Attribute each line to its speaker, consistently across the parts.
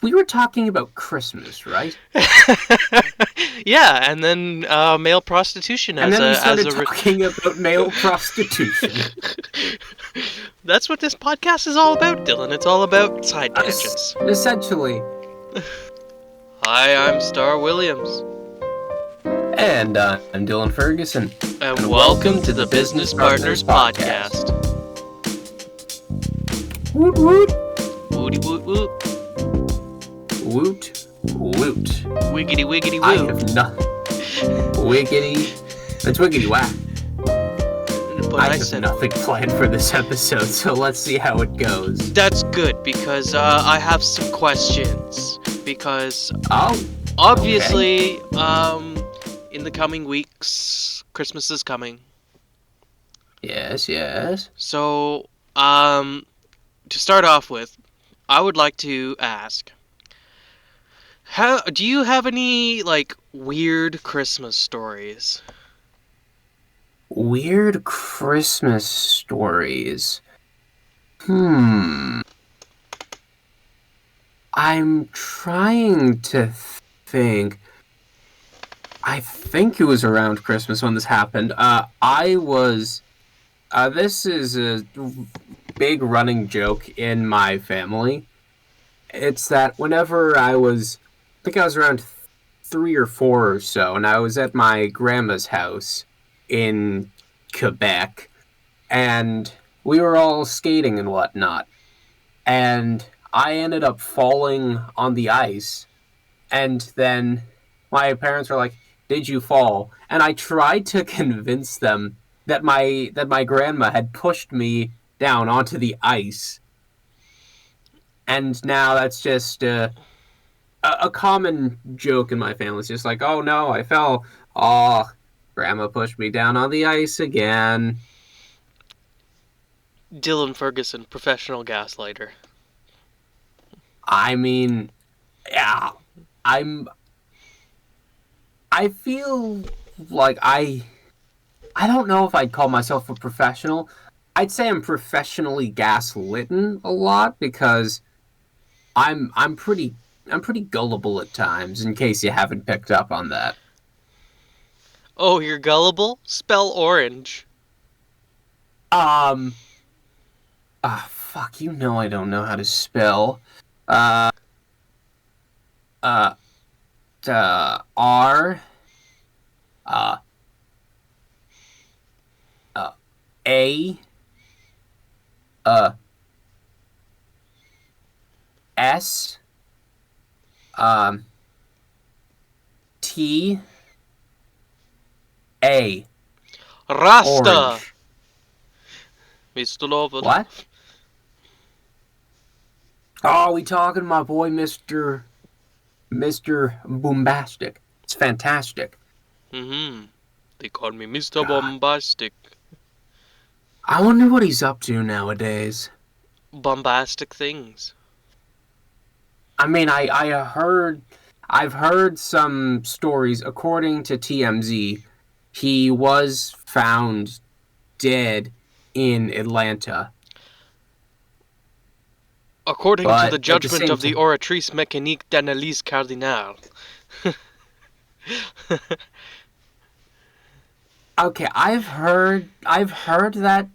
Speaker 1: we were talking about Christmas, right?
Speaker 2: Yeah, and then male prostitution
Speaker 1: And
Speaker 2: as
Speaker 1: then we
Speaker 2: a
Speaker 1: started talking about male prostitution.
Speaker 2: That's what this podcast is all about, Dylan. It's all about side tangents.
Speaker 1: Essentially.
Speaker 2: Hi, I'm Star Williams.
Speaker 1: And I'm Dylan Ferguson.
Speaker 2: And welcome to the Business Partners Podcast.
Speaker 1: Woot woot.
Speaker 2: Woody woot woot.
Speaker 1: Woot woot.
Speaker 2: Wiggity wiggity woo.
Speaker 1: I have nothing. Wiggity. That's wiggity whack.
Speaker 2: But
Speaker 1: I have nothing planned for this episode, so let's see how it goes.
Speaker 2: That's good, because I have some questions. Because obviously, in the coming weeks, Christmas is coming.
Speaker 1: Yes, yes.
Speaker 2: So, to start off with, I would like to ask, do you have any, weird Christmas stories?
Speaker 1: Weird Christmas stories. I'm trying to think. I think it was around Christmas when this happened. This is a big running joke in my family. It's that whenever I think I was around 3 or 4 or so, and I was at my grandma's house in Quebec, and we were all skating and whatnot, and I ended up falling on the ice, and then my parents were like, "Did you fall?" And I tried to convince them that my grandma had pushed me down onto the ice, and now that's just a common joke in my family. It's just like, "Oh no, I fell. Oh, Grandma pushed me down on the ice again."
Speaker 2: Dylan Ferguson, professional gaslighter.
Speaker 1: I mean, yeah, I feel like I don't know if I'd call myself a professional. I'd say I'm professionally gaslitten a lot because I'm pretty gullible at times, in case you haven't picked up on that.
Speaker 2: Oh, you're gullible? Spell orange.
Speaker 1: Fuck, you know I don't know how to spell. R, A, S, T, A.
Speaker 2: Rasta.
Speaker 1: Orange.
Speaker 2: Mr. Lover.
Speaker 1: What? Oh, we talking to my boy, Mr. Boombastic. It's fantastic.
Speaker 2: They call me Mr. Bombastic.
Speaker 1: I wonder what he's up to nowadays.
Speaker 2: Bombastic things.
Speaker 1: I mean, I've heard some stories. According to TMZ, he was found dead in Atlanta.
Speaker 2: According to the judgment of the Oratrice Mécanique d'Analyse Cardinale.
Speaker 1: Okay, I've heard that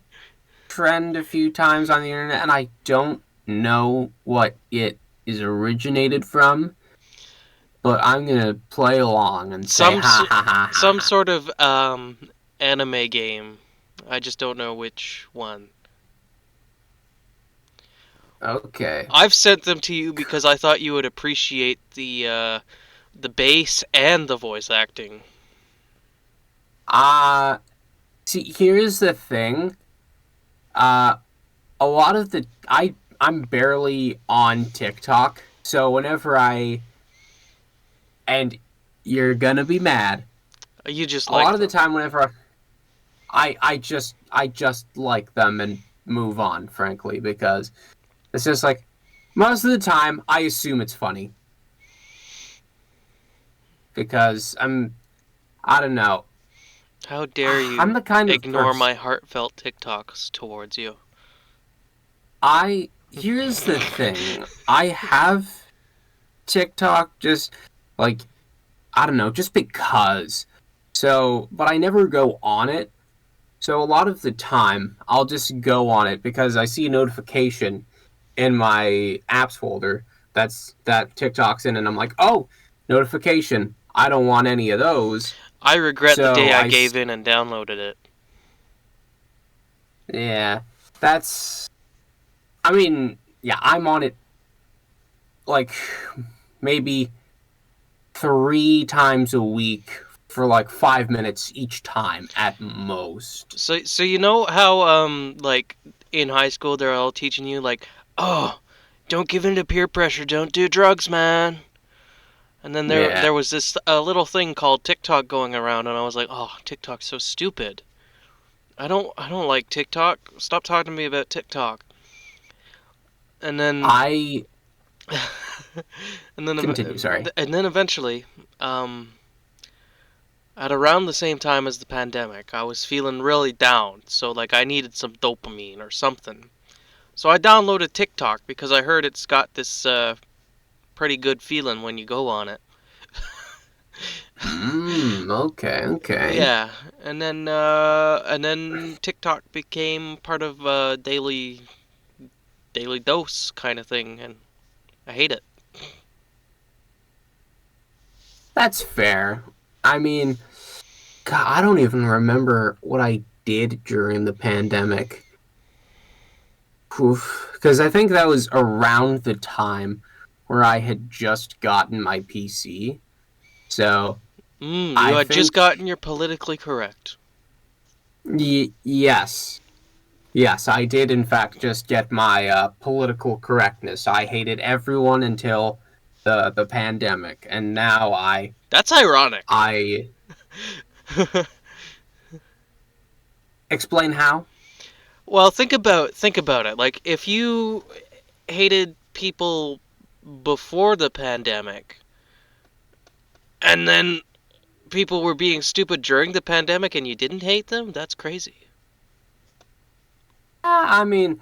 Speaker 1: trend a few times on the internet, and I don't know what it is originated from, but I'm gonna play along and say ha ha ha.
Speaker 2: Some sort of anime game. I just don't know which one.
Speaker 1: Okay.
Speaker 2: I've sent them to you because I thought you would appreciate the bass and the voice acting.
Speaker 1: See, here's the thing. A lot of I'm barely on TikTok, so whenever and you're gonna be mad.
Speaker 2: You just
Speaker 1: a lot of the time whenever I just like them and move on, frankly, because it's just like, most of the time, I assume it's funny. Because I don't know.
Speaker 2: How dare you
Speaker 1: I'm the kind of
Speaker 2: ignore my heartfelt TikToks towards you?
Speaker 1: Here's the thing. I have TikTok just like I don't know, just because. So, but I never go on it. So a lot of the time, I'll just go on it because I see a notification in my apps folder that TikTok's in, and I'm like, oh, notification. I don't want any of those.
Speaker 2: I regret the
Speaker 1: So
Speaker 2: day I gave in and downloaded it.
Speaker 1: Yeah, that's. I mean, yeah, I'm on it like maybe 3 times a week for like 5 minutes each time at most.
Speaker 2: So you know how like in high school they're all teaching you like, oh, don't give in to peer pressure, don't do drugs, man. And then there was this little thing called TikTok going around, and I was like, oh, TikTok's so stupid. I don't like TikTok. Stop talking to me about TikTok. And then and then
Speaker 1: continue. Sorry.
Speaker 2: And then eventually, at around the same time as the pandemic, I was feeling really down. So like I needed some dopamine or something. So I downloaded TikTok because I heard it's got this pretty good feeling when you go on it.
Speaker 1: Okay.
Speaker 2: Yeah, and then TikTok became part of daily dose kind of thing, and I hate it.
Speaker 1: That's fair. I mean, God, I don't even remember what I did during the pandemic. Because I think that was around the time where I had just gotten my PC. So
Speaker 2: You had just gotten your politically correct.
Speaker 1: Yes. Yes, I did in fact just get my political correctness. I hated everyone until the pandemic, and now
Speaker 2: That's ironic.
Speaker 1: Explain how?
Speaker 2: Well, think about it. Like if you hated people before the pandemic, and then people were being stupid during the pandemic and you didn't hate them, that's crazy.
Speaker 1: I mean,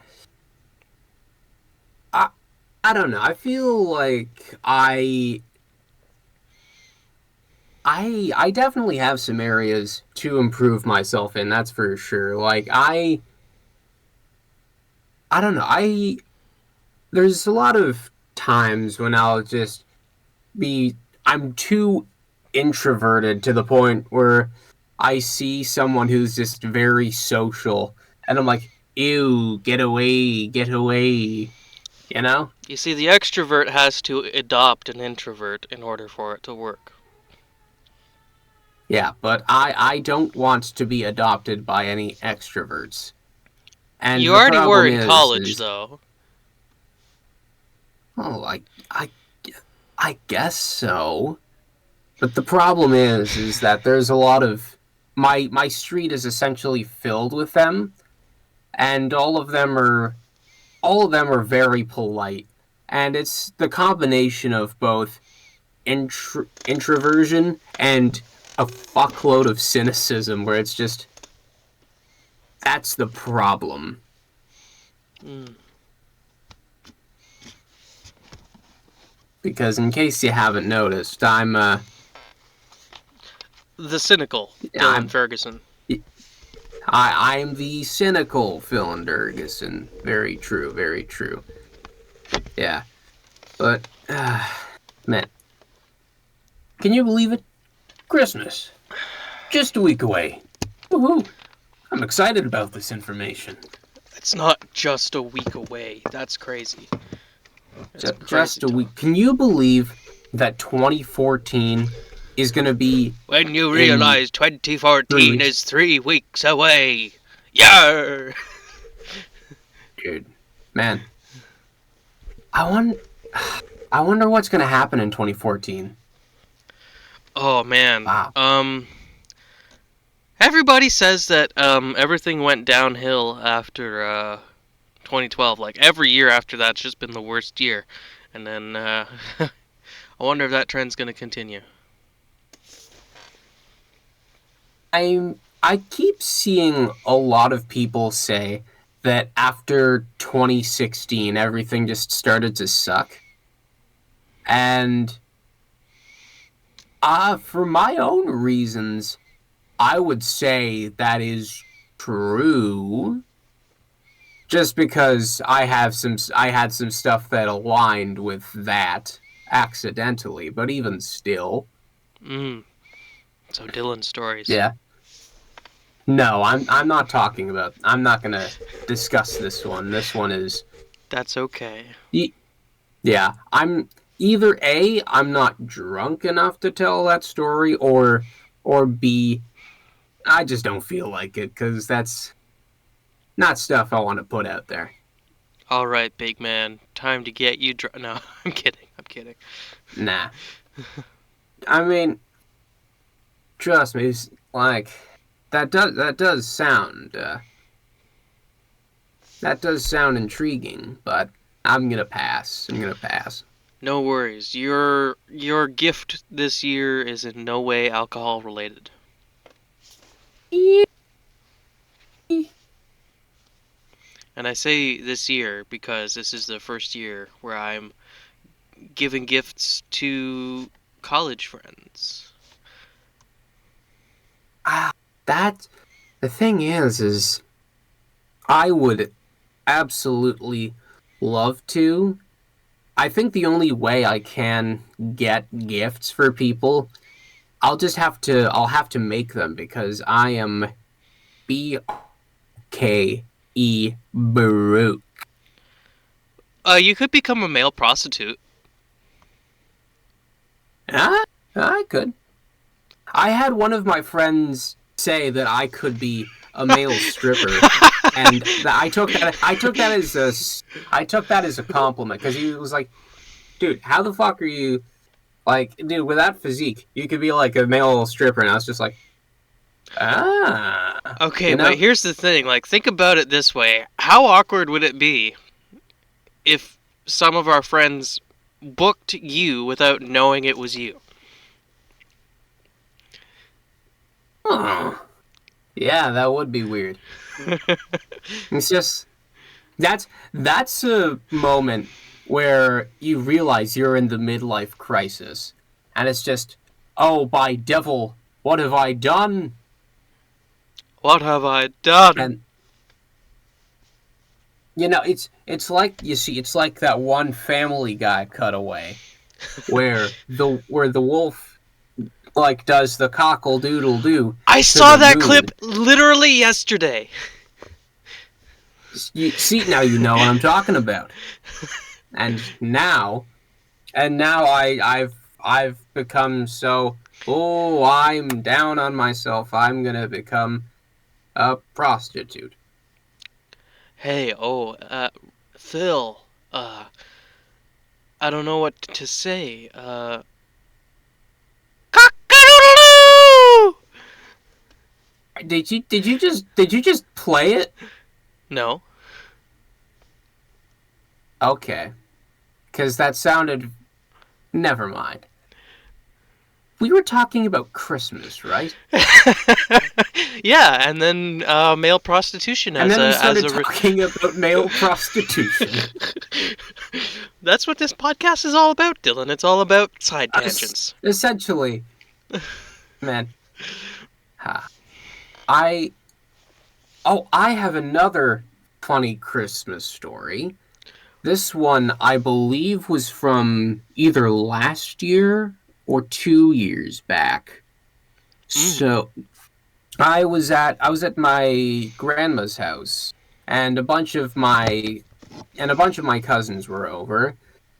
Speaker 1: I don't know. I feel like I definitely have some areas to improve myself in, that's for sure. Like I don't know. There's a lot of times when I'll just I'm too introverted to the point where I see someone who's just very social and I'm like, ew, get away, you know?
Speaker 2: You see, the extrovert has to adopt an introvert in order for it to work.
Speaker 1: Yeah, but I don't want to be adopted by any extroverts. And
Speaker 2: you already were in college, though.
Speaker 1: Oh, I guess so. But the problem is that there's a lot of my street is essentially filled with them, and all of them are very polite, and it's the combination of both introversion and a fuckload of cynicism where it's just that's the problem. Because in case you haven't noticed, I'm
Speaker 2: the cynical Dylan Ferguson.
Speaker 1: I'm the cynical Phil Ferguson. Very true, very true. Yeah. But, man. Can you believe it? Christmas. Just a week away. Woohoo! I'm excited about this information.
Speaker 2: It's not just a week away. That's crazy.
Speaker 1: Just a week. Can you believe that 2014 is going to be...
Speaker 2: When you realize 2014 is 3 weeks away. Yeah.
Speaker 1: Dude. Man. I wonder what's going to happen in 2014.
Speaker 2: Oh, man.
Speaker 1: Wow.
Speaker 2: Everybody says that everything went downhill after 2012. Like, every year after that's just been the worst year. And then I wonder if that trend's going to continue.
Speaker 1: I keep seeing a lot of people say that after 2016 everything just started to suck. And for my own reasons, I would say that is true. Just because I had some stuff that aligned with that accidentally, but even still.
Speaker 2: So Dylan stories.
Speaker 1: Yeah. No, I'm not talking about. I'm not gonna discuss this one. This one is.
Speaker 2: That's okay.
Speaker 1: Yeah, I'm either A, I'm not drunk enough to tell that story, or B, I just don't feel like it because that's not stuff I want to put out there.
Speaker 2: All right, big man, time to get you drunk. No, I'm kidding.
Speaker 1: Nah. I mean, trust me, like that does sound intriguing, but I'm gonna pass.
Speaker 2: No worries. Your gift this year is in no way alcohol related. And I say this year because this is the first year where I'm giving gifts to college friends.
Speaker 1: That the thing is I would absolutely love to. I think the only way I can get gifts for people, I'll have to make them because I am BKE Baruch.
Speaker 2: You could become a male prostitute.
Speaker 1: I could. I had one of my friends say that I could be a male stripper, and I took that as a compliment because he was like, "Dude, how the fuck are you? Like, dude, with that physique, you could be like a male stripper." And I was just like,
Speaker 2: Okay, but here's the thing. Like, think about it this way: how awkward would it be if some of our friends booked you without knowing it was you?
Speaker 1: Oh. Yeah, that would be weird. It's just that's a moment where you realize you're in the midlife crisis, and it's just, oh, by devil, what have I done?
Speaker 2: What have I done?
Speaker 1: And it's like it's like that one Family Guy cutaway where the wolf like does the cockle doodle doo.
Speaker 2: I saw that clip literally yesterday.
Speaker 1: See, now you know what I'm talking about. And now I've become so, oh, I'm down on myself. I'm gonna become a prostitute.
Speaker 2: Hey, Phil, I don't know what to say. Cock-a-doodle-doo!
Speaker 1: Did you just play it?
Speaker 2: No.
Speaker 1: Okay. Because that sounded... Never mind. We were talking about Christmas, right?
Speaker 2: Yeah, and then male prostitution
Speaker 1: and then we started talking about male prostitution.
Speaker 2: That's what this podcast is all about, Dylan. It's all about side tangents.
Speaker 1: Essentially. Man. I have another funny Christmas story. This one, I believe, was from either last year or 2 years back. So I was at my grandma's house, and a bunch of my cousins were over,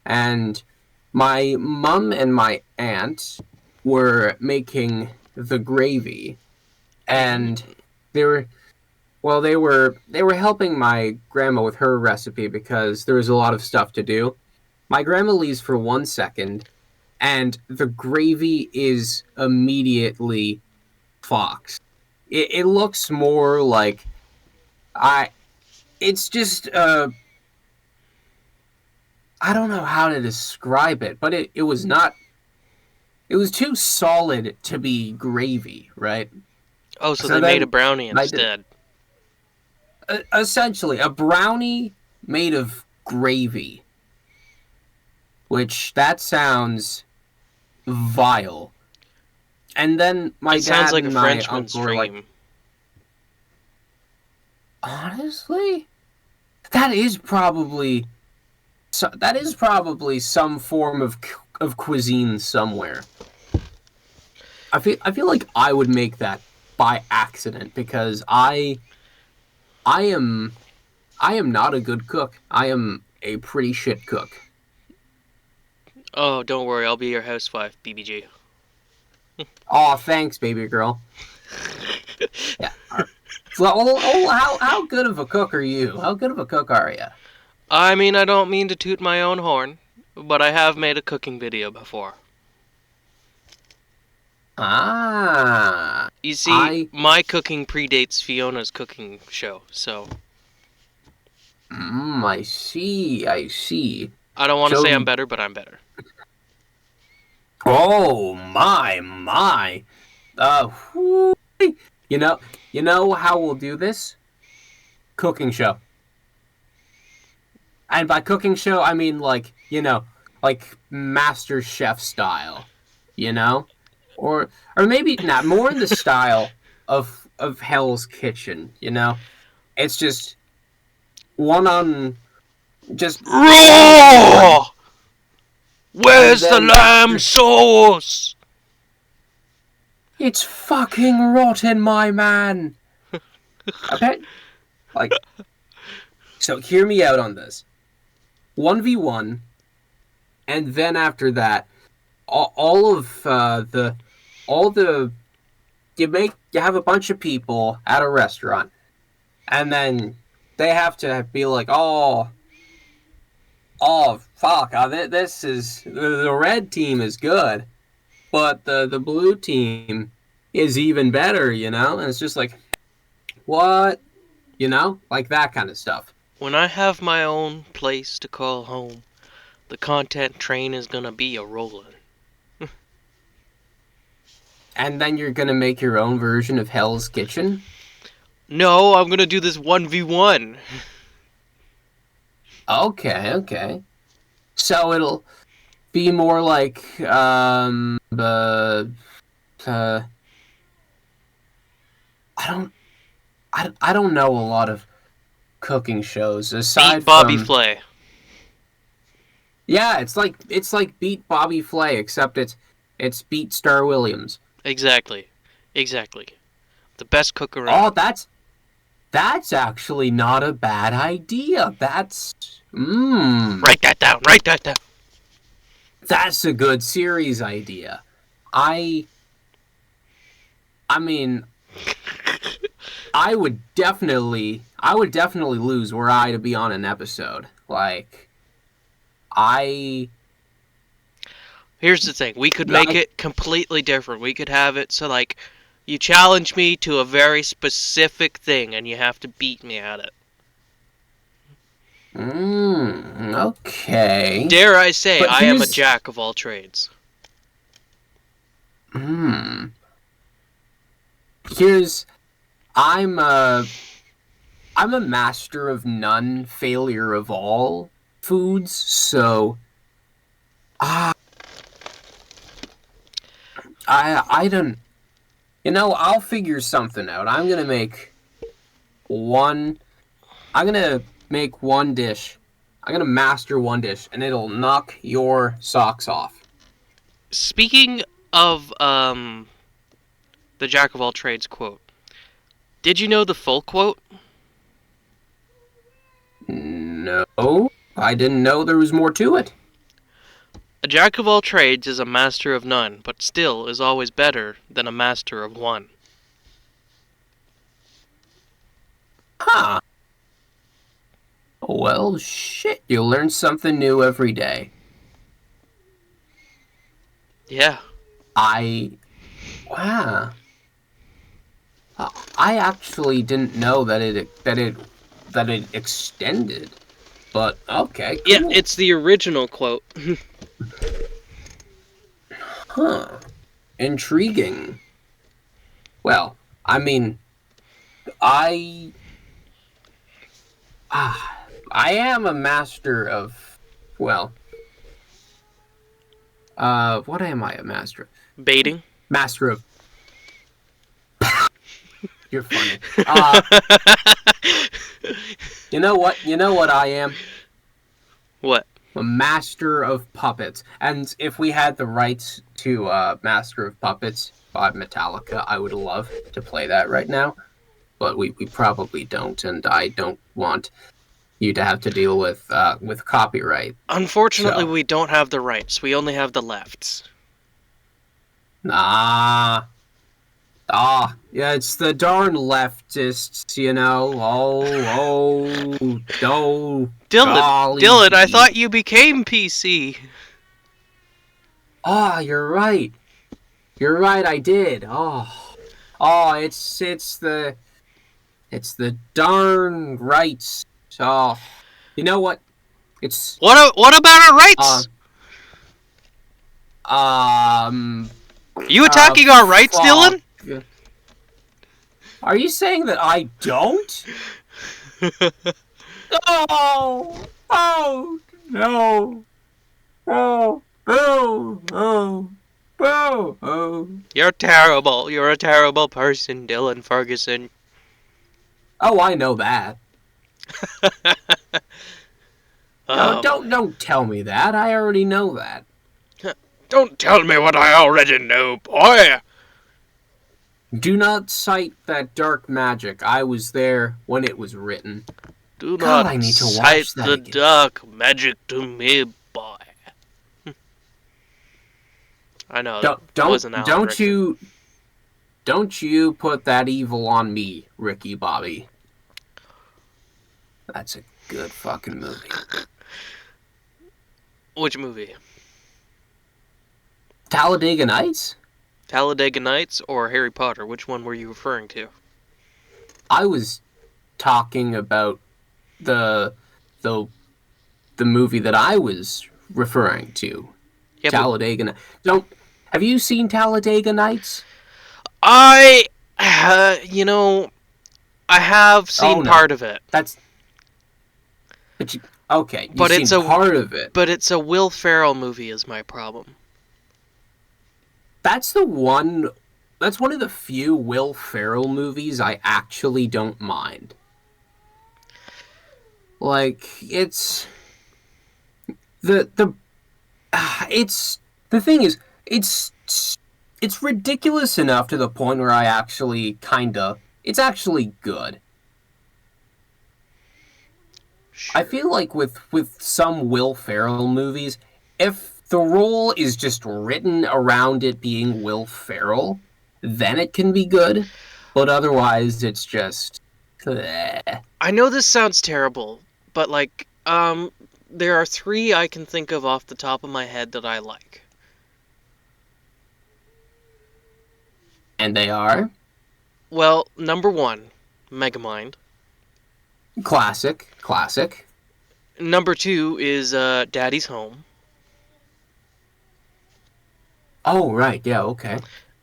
Speaker 1: and my mom and my aunt were making the gravy, and they were helping my grandma with her recipe because there was a lot of stuff to do. My grandma leaves for 1 second, and the gravy is immediately foxed. It looks more like it's just I don't know how to describe it, but it was not. It was too solid to be gravy, right?
Speaker 2: Oh, so they made a brownie instead.
Speaker 1: Essentially, a brownie made of gravy. which that sounds vile. And then my
Speaker 2: It sounds
Speaker 1: dad
Speaker 2: like
Speaker 1: and
Speaker 2: a
Speaker 1: my
Speaker 2: Frenchman's
Speaker 1: uncle were like,
Speaker 2: dream.
Speaker 1: honestly, that is probably some form of cuisine somewhere. I feel like I would make that by accident because I am not a good cook. I am a pretty shit cook.
Speaker 2: Oh, don't worry, I'll be your housewife, BBG.
Speaker 1: Aw, thanks, baby girl. Yeah. How good of a cook are you? How good of a cook are you?
Speaker 2: I mean, I don't mean to toot my own horn, but I have made a cooking video before.
Speaker 1: Ah,
Speaker 2: You see, my cooking predates Fiona's cooking show, so
Speaker 1: I see, I see.
Speaker 2: I don't want to say I'm
Speaker 1: So,
Speaker 2: better, but I'm better.
Speaker 1: oh my. Whoo. You know how we'll do this? Cooking show. And by cooking show, I mean like, like Master Chef style, you know? Or maybe not, more in the style of Hell's Kitchen, you know? It's just one on just one on one.
Speaker 2: Raw!
Speaker 1: And
Speaker 2: Where's the
Speaker 1: then
Speaker 2: lamb sauce?
Speaker 1: it's fucking rotten, my man. Okay? Like, so hear me out on this. 1v1, and then after that, all of all the you have a bunch of people at a restaurant, and then they have to be like, oh fuck, this is the red team is good, but the blue team is even better, and it's just like, what, like that kind of stuff.
Speaker 2: When I have my own place to call home, the content train is gonna be a rollin'.
Speaker 1: And then you're gonna make your own version of Hell's Kitchen.
Speaker 2: No, I'm gonna do this 1v1.
Speaker 1: Okay. So it'll be more like I don't know a lot of cooking shows aside
Speaker 2: Beat Bobby
Speaker 1: from
Speaker 2: Flay.
Speaker 1: yeah, it's like Beat Bobby Flay, except it's Beat Star Williams.
Speaker 2: Exactly. The best cook
Speaker 1: Oh,
Speaker 2: around.
Speaker 1: that's actually not a bad idea. That's
Speaker 2: Write that down.
Speaker 1: that's a good series idea. I mean, I would definitely lose were I to be on an episode. Like,
Speaker 2: Here's the thing. We could make it completely different. We could have it so, like, you challenge me to a very specific thing, and you have to beat me at it.
Speaker 1: Okay.
Speaker 2: Dare I say,
Speaker 1: But
Speaker 2: I am a jack of all trades.
Speaker 1: I'm a master of none, failure of all foods, so I don't, I'll figure something out. I'm gonna make one dish. I'm gonna master one dish, and it'll knock your socks off.
Speaker 2: Speaking of the jack of all trades quote, did you know the full quote?
Speaker 1: No, I didn't know there was more to it.
Speaker 2: A jack of all trades is a master of none, but still is always better than a master of one.
Speaker 1: Huh. Well, shit, you learn something new every day.
Speaker 2: Yeah.
Speaker 1: Wow. I actually didn't know that it extended. But okay, cool.
Speaker 2: Yeah, it's the original quote.
Speaker 1: Huh. Intriguing. Well, I mean, I am a master of, well, What am I a master of?
Speaker 2: Baiting.
Speaker 1: Master of. You're funny. You know what? You know what I am?
Speaker 2: What?
Speaker 1: A master of puppets. And if we had the rights to Master of Puppets by Metallica, I would love to play that right now. But we probably don't, and I don't want you to have to deal with copyright.
Speaker 2: Unfortunately, we don't have the rights. We only have the lefts.
Speaker 1: Yeah, it's the darn leftists, you know.
Speaker 2: Dylan, I thought you became PC.
Speaker 1: You're right. You're right, I did. It's the darn rights. Oh, you know what? It's
Speaker 2: what about our rights? You attacking our rights,
Speaker 1: fuck.
Speaker 2: Dylan?
Speaker 1: Are you saying that I don't? Oh no! Oh,
Speaker 2: You're terrible. You're a terrible person, Dylan Ferguson.
Speaker 1: Oh, I know that. No, don't tell me that. I already know that.
Speaker 2: Don't tell me what I already know, boy.
Speaker 1: Do not cite that dark magic. I was there when it was written.
Speaker 2: Do not cite the dark magic to me, boy. I know.
Speaker 1: Don't you put that evil on me, Ricky Bobby. That's a good fucking movie.
Speaker 2: Which movie?
Speaker 1: Talladega Nights?
Speaker 2: Talladega Nights or Harry Potter? Which one were you referring to?
Speaker 1: I was talking about the movie that I was referring to. Yeah, Talladega Nights. Have you seen Talladega Nights?
Speaker 2: I have seen part of it.
Speaker 1: Okay, you've seen part of it.
Speaker 2: But it's a Will Ferrell movie is my problem.
Speaker 1: That's one of the few Will Ferrell movies I actually don't mind. Like, it's the thing is, it's ridiculous enough to the point where I actually it's actually good. Sure. I feel like with some Will Ferrell movies, if the role is just written around it being Will Ferrell, then it can be good. But otherwise, it's just...
Speaker 2: I know this sounds terrible, but there are 3 I can think of off the top of my head that I like.
Speaker 1: And they are?
Speaker 2: Well, number 1, Megamind.
Speaker 1: Classic.
Speaker 2: Number 2 is Daddy's Home.
Speaker 1: Oh, right. Yeah, okay.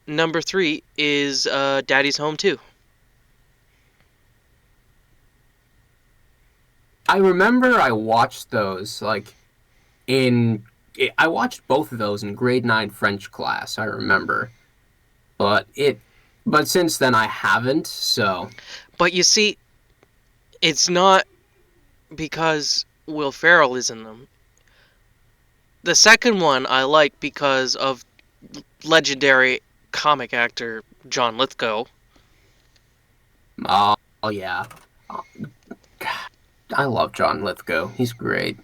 Speaker 2: Number 3 is Daddy's Home 2.
Speaker 1: I remember I watched those, I watched both of those in grade 9 French class, I remember. But since then I haven't, so...
Speaker 2: But you see, it's not because Will Ferrell is in them. The second one I like because of legendary comic actor John Lithgow.
Speaker 1: Oh, yeah. I love John Lithgow. He's great.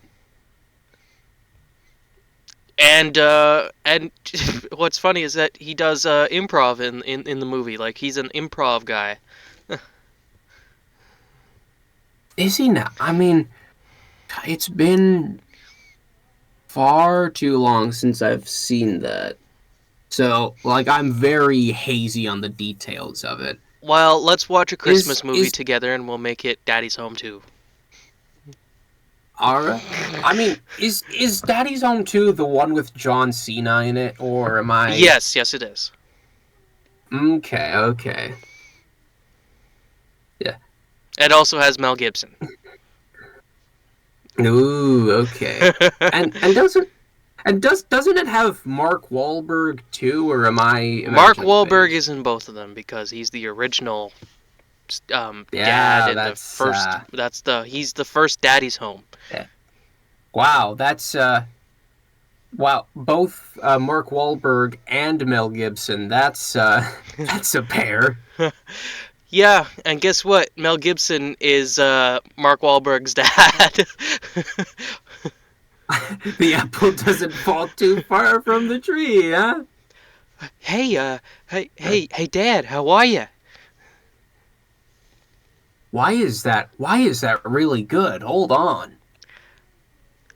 Speaker 2: And what's funny is that he does improv in the movie. Like, he's an improv guy.
Speaker 1: Is he now? I mean, it's been far too long since I've seen that. So, I'm very hazy on the details of it.
Speaker 2: Well, let's watch a Christmas movie together and we'll make it Daddy's Home 2.
Speaker 1: Alright. I mean, is Daddy's Home 2 the one with John Cena in it, or am I...
Speaker 2: Yes, it is.
Speaker 1: Okay. Yeah.
Speaker 2: It also has Mel Gibson.
Speaker 1: Ooh, okay. and And doesn't it have Mark Wahlberg too, or am I
Speaker 2: Mark
Speaker 1: imagining
Speaker 2: Wahlberg
Speaker 1: things?
Speaker 2: is in both of them because he's the original dad
Speaker 1: Yeah,
Speaker 2: in the first. He's the first Daddy's Home.
Speaker 1: yeah. Wow, that's wow, both Mark Wahlberg and Mel Gibson. That's that's a pair.
Speaker 2: Yeah, and guess what? Mel Gibson is Mark Wahlberg's dad.
Speaker 1: The apple doesn't fall too far from the tree, huh?
Speaker 2: Hey, hey, Dad, how are you?
Speaker 1: Why is that? Why is that really good? Hold on.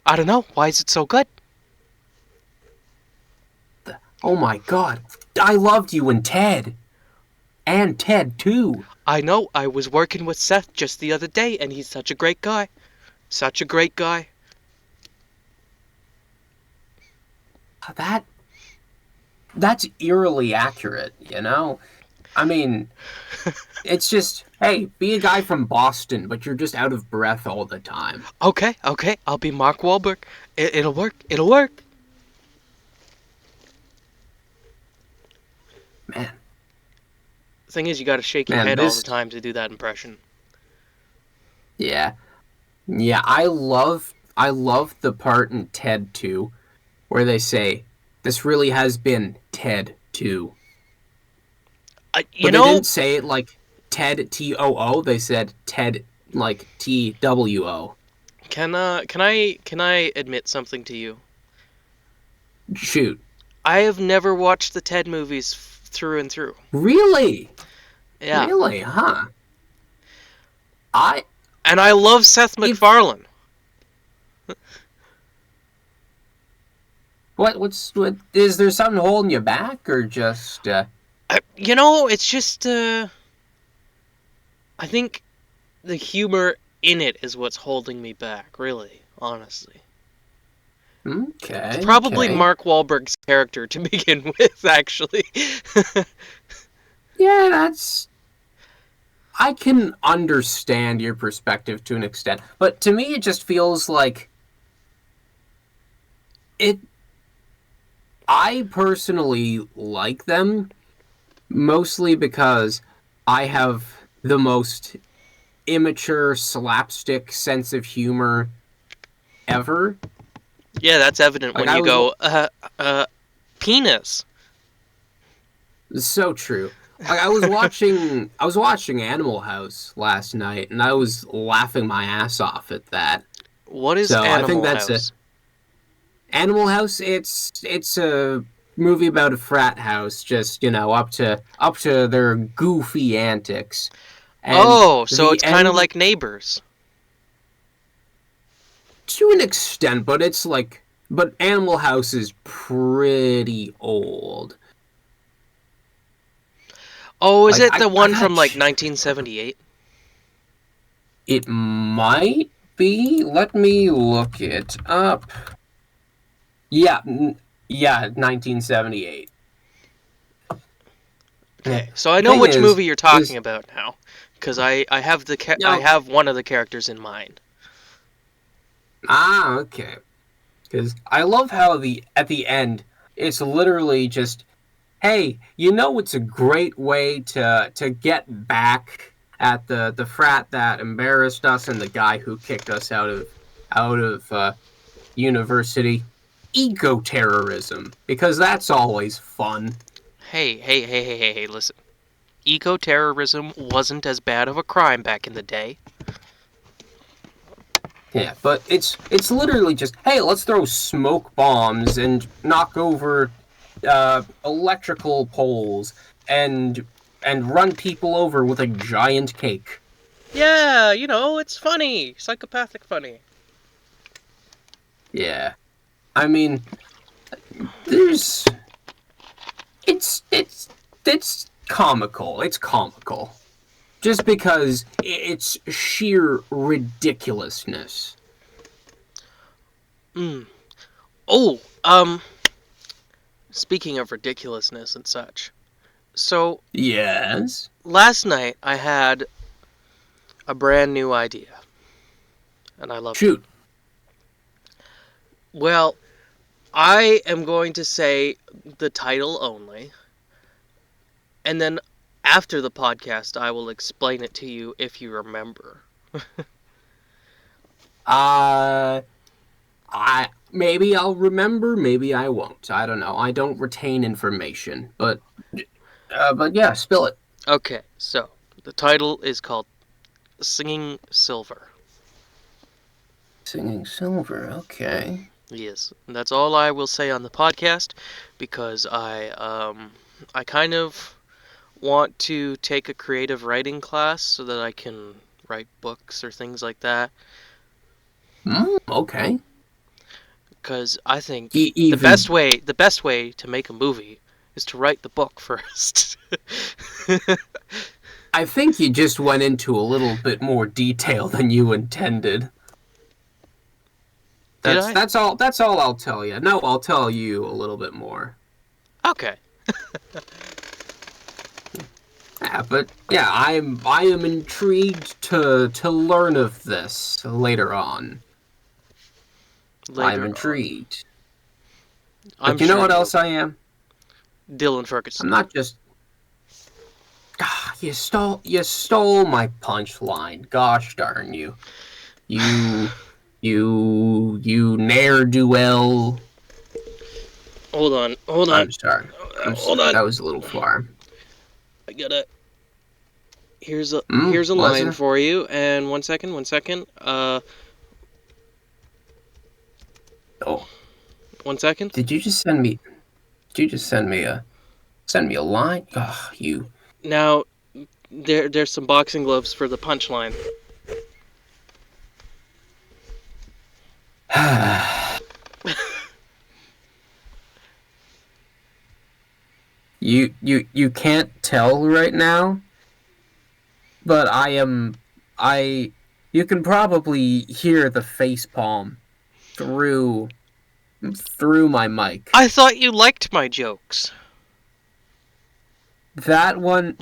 Speaker 2: I don't know. Why is it so good?
Speaker 1: Oh my God. I loved you in Ted. And Ted too.
Speaker 2: I know. I was working with Seth just the other day, and he's such a great guy. Such a great guy.
Speaker 1: That that's eerily accurate, you know? I mean, it's just, hey, be a guy from Boston, but you're just out of breath all the time.
Speaker 2: Okay, okay. I'll be Mark Wahlberg. It'll work. It'll work.
Speaker 1: Man,
Speaker 2: Thing is, you gotta shake your
Speaker 1: man,
Speaker 2: head all the
Speaker 1: this
Speaker 2: time to do that impression.
Speaker 1: yeah. Yeah, I love the part in Ted 2 where they say this really has been Ted 2.
Speaker 2: You
Speaker 1: But they
Speaker 2: know,
Speaker 1: didn't say it like Ted TOO, they said Ted like TWO.
Speaker 2: can I admit something to you?
Speaker 1: Shoot.
Speaker 2: I have never watched the Ted movies through and through.
Speaker 1: Really?
Speaker 2: Yeah,
Speaker 1: Really, huh? I
Speaker 2: and I love Seth
Speaker 1: if
Speaker 2: MacFarlane.
Speaker 1: what is there something holding you back or just
Speaker 2: It's just I think the humor in it is what's holding me back, really, honestly. It's
Speaker 1: okay,
Speaker 2: probably
Speaker 1: okay.
Speaker 2: Mark Wahlberg's character to begin with, actually.
Speaker 1: Yeah, that's I can understand your perspective to an extent, but to me it just feels like it I personally like them mostly because I have the most immature slapstick sense of humor ever.
Speaker 2: Yeah, that's evident
Speaker 1: Like
Speaker 2: when
Speaker 1: I
Speaker 2: you
Speaker 1: was
Speaker 2: go, penis.
Speaker 1: so true. Like I was watching Animal House last night and I was laughing my ass off at that.
Speaker 2: What is
Speaker 1: So I think
Speaker 2: Animal
Speaker 1: that's a
Speaker 2: House?
Speaker 1: Animal House. It's a movie about a frat house, just up to their goofy antics, and
Speaker 2: Oh, so
Speaker 1: the
Speaker 2: it's kind of
Speaker 1: end
Speaker 2: like Neighbors.
Speaker 1: to an extent, but it's like but Animal House is pretty old.
Speaker 2: Oh, is
Speaker 1: Like
Speaker 2: it the
Speaker 1: I
Speaker 2: one
Speaker 1: gotta
Speaker 2: from like 1978?
Speaker 1: it might be. Let me look it up. Yeah, yeah, 1978.
Speaker 2: Okay, so I know
Speaker 1: Thing
Speaker 2: which movie you're talking
Speaker 1: is
Speaker 2: about now, because I have I
Speaker 1: no.
Speaker 2: have one of the characters in mind.
Speaker 1: Okay. Because I love how the at the end it's literally just, hey, it's a great way to get back at the frat that embarrassed us and the guy who kicked us out of university. Eco terrorism, because that's always fun.
Speaker 2: Hey, listen. Eco-terrorism wasn't as bad of a crime back in the day.
Speaker 1: Yeah, but it's literally just, hey, let's throw smoke bombs and knock over electrical poles and run people over with a giant cake.
Speaker 2: Yeah, it's funny. Psychopathic funny.
Speaker 1: Yeah, I mean, there's it's comical. It's comical just because it's sheer ridiculousness.
Speaker 2: Mm. Oh, speaking of ridiculousness and such. So,
Speaker 1: Yes.
Speaker 2: last night I had a brand new idea, and I loved it.
Speaker 1: Shoot.
Speaker 2: Well, I am going to say the title only, and then after the podcast, I will explain it to you if you remember.
Speaker 1: Maybe I'll remember, maybe I won't. I don't know. I don't retain information, but yeah, spill it.
Speaker 2: Okay, so the title is called Singing Silver.
Speaker 1: Singing Silver, okay.
Speaker 2: Yes, and that's all I will say on the podcast, because I kind of want to take a creative writing class so that I can write books or things like that.
Speaker 1: Okay.
Speaker 2: Because I think the best way to make a movie is to write the book first.
Speaker 1: I think you just went into a little bit more detail than you intended. That's all I'll tell you. No, I'll tell you a little bit more.
Speaker 2: Okay.
Speaker 1: Yeah, but yeah, I am intrigued to learn of this later on. I'm intrigued. But you know what else I am?
Speaker 2: Dylan Ferguson.
Speaker 1: I'm not just. You stole my punchline. Gosh darn you. You ne'er-do-well.
Speaker 2: Hold on.
Speaker 1: I'm sorry. Hold on. That was a little far.
Speaker 2: I gotta. Here's a line for you. And one second.
Speaker 1: Oh.
Speaker 2: 1 second.
Speaker 1: Did you just send me a line? Oh, you.
Speaker 2: Now, there's some boxing gloves for the punchline.
Speaker 1: You can't tell right now, but you can probably hear the facepalm through my mic.
Speaker 2: I thought you liked my jokes.
Speaker 1: That one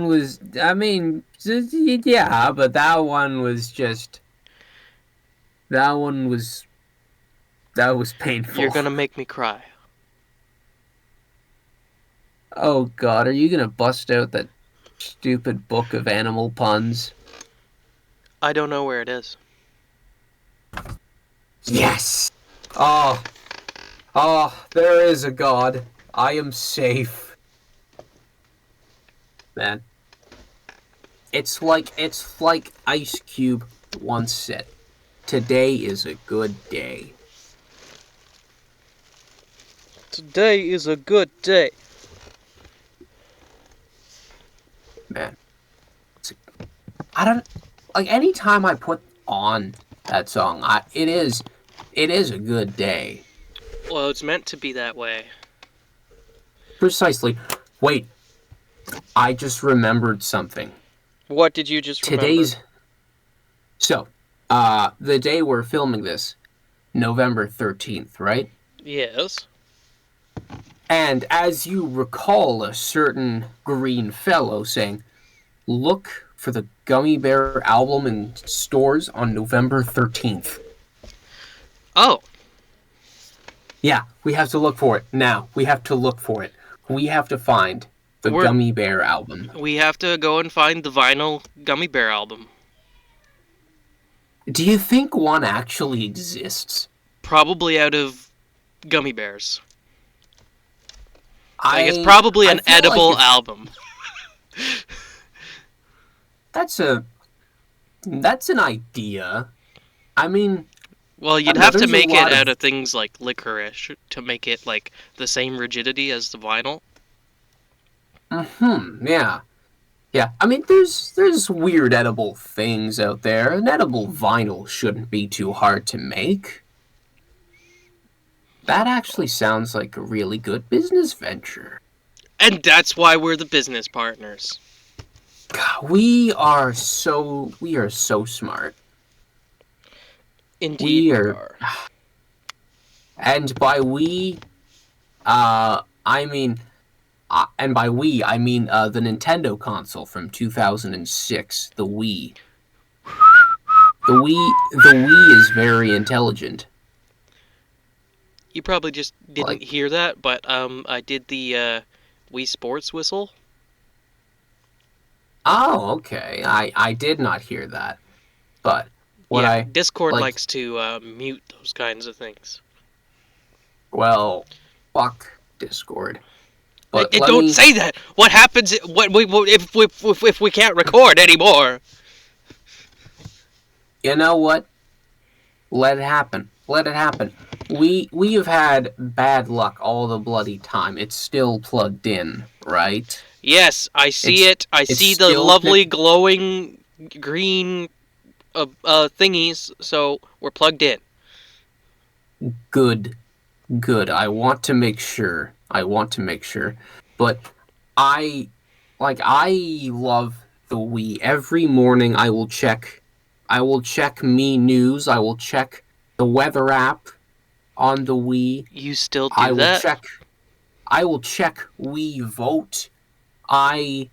Speaker 1: was, I mean, yeah, but that one was painful.
Speaker 2: You're gonna make me cry.
Speaker 1: Oh God, are you gonna bust out that stupid book of animal puns?
Speaker 2: I don't know where it is.
Speaker 1: Yes! Oh, there is a God. I am safe. Man. It's like Ice Cube once said, today is a good day.
Speaker 2: Today is a good day.
Speaker 1: Man. Anytime I put on that song, it is a good day.
Speaker 2: Well, it's meant to be that way.
Speaker 1: Precisely. Wait. I just remembered something.
Speaker 2: What did you just remember?
Speaker 1: So, the day we're filming this, November 13th, right?
Speaker 2: Yes.
Speaker 1: And as you recall a certain green fellow saying, look for the Gummy Bear album in stores on November 13th.
Speaker 2: Oh.
Speaker 1: Yeah, we have to look for it now. We have to look for it. We have to find the Gummy Bear album.
Speaker 2: We have to go and find the vinyl Gummy Bear album.
Speaker 1: Do you think one actually exists?
Speaker 2: Probably out of gummy bears. It's probably an edible album.
Speaker 1: That's an idea. I mean...
Speaker 2: Well, you'd have to make it out of things like licorice to make it, like, the same rigidity as the vinyl.
Speaker 1: Yeah. Yeah, I mean, there's weird edible things out there. An edible vinyl shouldn't be too hard to make. That actually sounds like a really good business venture.
Speaker 2: And that's why we're the business partners.
Speaker 1: God, we are so smart.
Speaker 2: Indeed we are.
Speaker 1: And by we, I mean the Nintendo console from 2006, the Wii. The Wii is very intelligent.
Speaker 2: You probably just didn't
Speaker 1: Like,
Speaker 2: hear that, but I did the Wii Sports whistle.
Speaker 1: oh, okay. I did not hear that. But what
Speaker 2: Yeah,
Speaker 1: I
Speaker 2: Discord
Speaker 1: like,
Speaker 2: likes to mute those kinds of things.
Speaker 1: well, fuck Discord. But let
Speaker 2: Don't
Speaker 1: me,
Speaker 2: say that. What happens if we can't record anymore?
Speaker 1: you know what? Let it happen. Let it happen. We have had bad luck all the bloody time. It's still plugged in, right?
Speaker 2: Yes, I see
Speaker 1: It's
Speaker 2: it. I
Speaker 1: it's
Speaker 2: see the
Speaker 1: still
Speaker 2: lovely glowing green thingies. So we're plugged in.
Speaker 1: good. Good. I want to make sure. I want to make sure. But I I love the Wii. Every morning I will check Me News, I will check the weather app on the Wii.
Speaker 2: You still
Speaker 1: I
Speaker 2: do
Speaker 1: will
Speaker 2: that?
Speaker 1: check I will check Wii Vote. I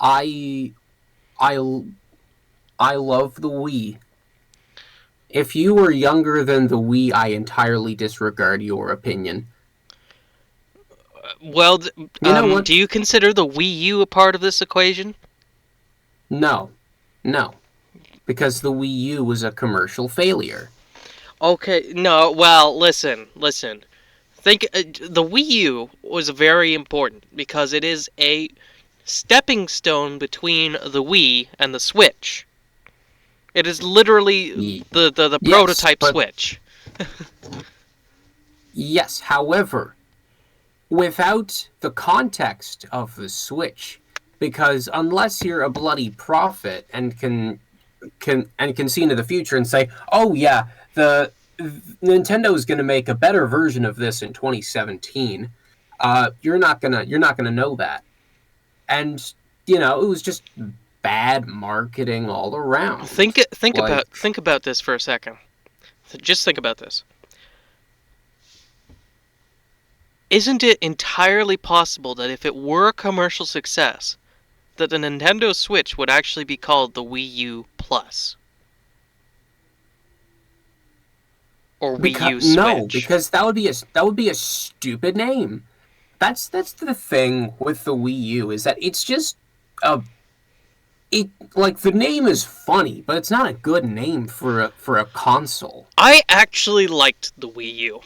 Speaker 1: I I I love the Wii. If you were younger than the Wii, I entirely disregard your opinion.
Speaker 2: Well,
Speaker 1: You know what?
Speaker 2: do you consider the Wii U a part of this equation?
Speaker 1: No. No. Because the Wii U was a commercial failure.
Speaker 2: Okay, no. Well, listen. Think the Wii U was very important because it is a stepping stone between the Wii and the Switch. It is literally the
Speaker 1: Yes,
Speaker 2: prototype
Speaker 1: but
Speaker 2: Switch.
Speaker 1: yes, however, without the context of the Switch, because unless you're a bloody prophet and can see into the future and say, "Oh yeah, the Nintendo is going to make a better version of this in 2017," you're not gonna know that. And it was just bad marketing all around. Like,
Speaker 2: Think about this for a second. Just think about this. Isn't it entirely possible that if it were a commercial success, that the Nintendo Switch would actually be called the Wii U Plus or Wii U Switch?
Speaker 1: because that would be a stupid name. That's the thing with the Wii U is that it's just a it like the name is funny, but it's not a good name for a console.
Speaker 2: I actually liked the Wii U.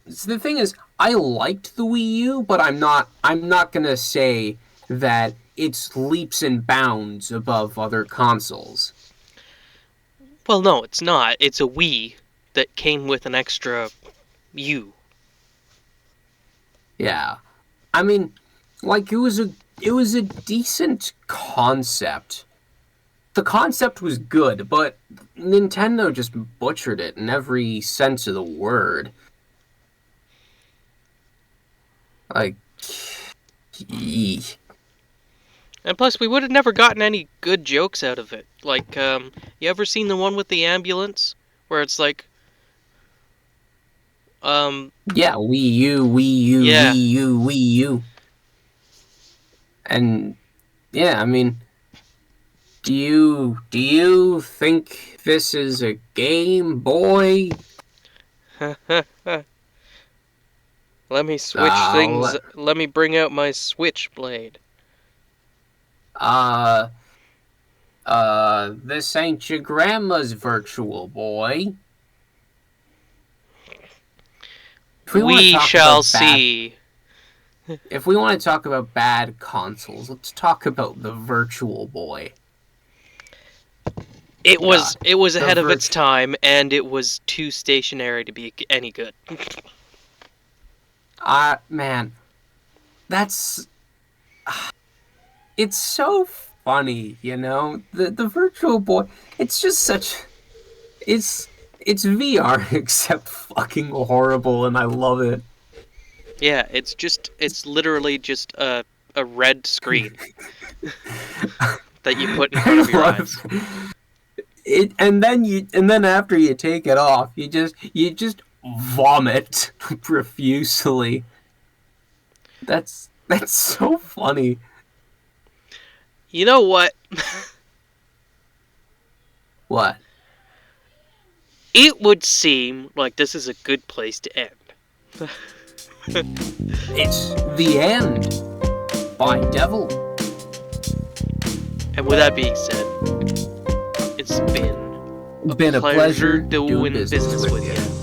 Speaker 1: The thing is I liked the Wii U, but I'm not gonna say that it's leaps and bounds above other consoles.
Speaker 2: Well, no, it's not. It's a Wii that came with an extra U.
Speaker 1: Yeah. I mean, like it was a decent concept. The concept was good, but Nintendo just butchered it in every sense of the word. Like, eek.
Speaker 2: And plus, we would have never gotten any good jokes out of it. Like, you ever seen the one with the ambulance? Where it's like,
Speaker 1: Yeah, Wii U, Wii U,
Speaker 2: yeah.
Speaker 1: Wii U, Wii U. And yeah, I mean, do you think this is a Game Boy?
Speaker 2: Let me switch things. Let me bring out my switchblade.
Speaker 1: This ain't your grandma's Virtual Boy.
Speaker 2: We shall see.
Speaker 1: If we want to talk about bad consoles, let's talk about the Virtual Boy.
Speaker 2: It was ahead of its time, and it was too stationary to be any good.
Speaker 1: Man, that's it's so funny, The Virtual Boy, it's just such it's VR except fucking horrible, and I love it.
Speaker 2: Yeah, it's literally just a red screen that you put in front of your eyes.
Speaker 1: And then after you take it off, you just vomit profusely. That's so funny.
Speaker 2: You know what?
Speaker 1: What?
Speaker 2: It would seem like this is a good place to end.
Speaker 1: It's the end by Devil.
Speaker 2: And with that being said, it's been a pleasure doing business with you.